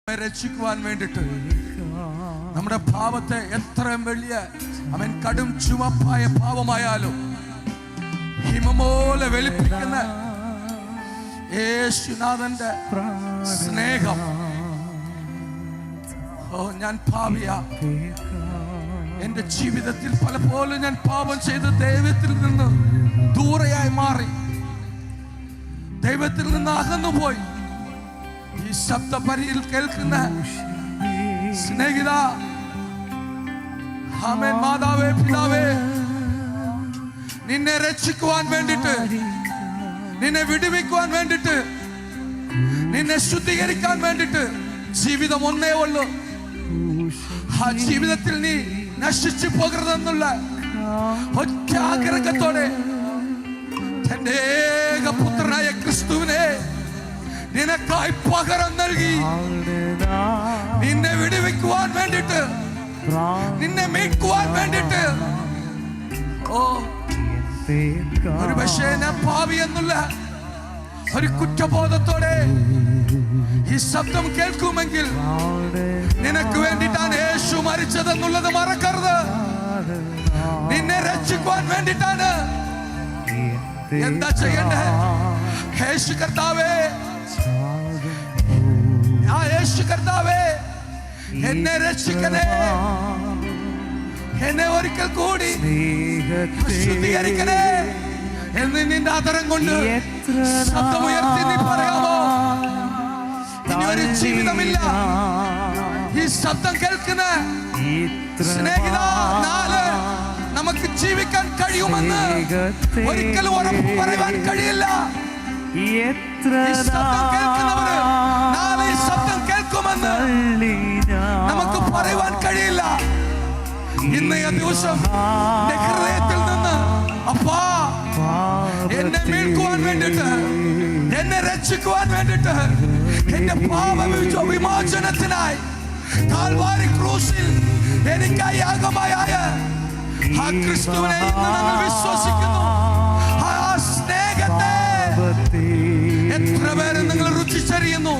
രക്ഷിക്കുവാൻ വേണ്ടിട്ട് നമ്മുടെ പാപത്തെ എത്രയും വലിയ അവൻ കടും ചുമപ്പായ പാപമായാലും ഹിമപോലെ വെളുപ്പിക്കുന്ന യേശുനാഥന്റെ സ്നേഹം. ഞാൻ പാപിയാ, എന്റെ ജീവിതത്തിൽ പലപ്പോഴും ഞാൻ പാപം ചെയ്ത് ദൈവത്തിൽ നിന്ന് ദൂരെയായി മാറി, ദൈവത്തിൽ നിന്ന് അകന്നുപോയി. ഈ ശബ്ദപരിയിൽ കേൾക്കുന്ന സ്നേഹിത, ആമേൻ, മാതാവേ, പിതാവേ, നിന്നെ രക്ഷിക്കുവാൻ വേണ്ടിട്ട്, നിന്നെ വിടുവിക്കുവാൻ വേണ്ടിട്ട്, നിന്നെ ശുദ്ധീകരിക്കാൻ വേണ്ടിട്ട് ജീവിതം ഒന്നേ ഉള്ളൂ. ആ ജീവിതത്തിൽ നീ നശിച്ചു പോകരുതെന്നുള്ള ഒറ്റ ആഗ്രഹത്തോടെ തന്റെ ഏകപുത്രനായ ക്രിസ്തുവിനെ നിനക്കായി പകരം നൽകി നിന്നെ വിടുവിക്കുവാൻ വേണ്ടിട്ട്, നിന്നെ മീட்குവാൻ വേണ്ടിട്ട്. ഒരു പക്ഷേ ഞാൻ പാപി എന്നുള്ള ഒരു കുറ്റബോധത്തോടെ ഈ ശബ്ദം കേൾക്കുമെങ്കിൽ നിനക്ക് വേണ്ടിട്ടാണ് യേശു മരിച്ചതെന്നുള്ളത് മറക്കരുത്. നിന്നെ രക്ഷിക്കുവാൻ വേണ്ടിട്ടാണ്. എന്താ ചെയ്യണ്ടേ? യേശു കർത്താവേ, ആ യേശു കർത്താവേ, എന്നെ രക്ഷിക്കണേ, എന്നെ ഒരിക്കൽ കൂടി ശുദ്ധീകരിക്കണേ എന്ന് നിന്റെ ആദരം കൊണ്ട് ശബ്ദമുയർത്തി നീ പറയാമോ? ഇനി ഒരു ജീവിതമില്ല. ഈ ശബ്ദം കേൾക്കുന്ന സ്നേഹിത, നാല് നമുക്ക് ജീവിക്കാൻ കഴിയുമെന്ന് ഒരിക്കലും ഉറപ്പ് പറയാൻ കഴിയില്ല. ഈ ശബ്ദം കേൾക്കുന്നവര് നാളെ ഈ ശബ്ദം കേൾക്കുമെന്ന് നമുക്ക് പറയുവാൻ കഴിയില്ല. ഇന്ന് ഈ ദിവസം ഹൃദയത്തിൽ നിന്ന് അപ്പാ, എന്നെ മീൾക്കുവാൻ വേണ്ടിട്ട്, എന്നെ രക്ഷിക്കുവാൻ വേണ്ടിട്ട്, എന്റെ പാപ വിമോചനത്തിനായി കാൽവാരി ക്രൂശിൽ എനിക്കായി യാഗമായ ആ ക്രിസ്തുവിനെ ഇന്ന് നമ്മൾ വിശ്വസിക്കുന്നു. ആ സ്നേഹത്തെ എത്ര പേര് നിങ്ങൾ രുചിച്ചറിയുന്നു?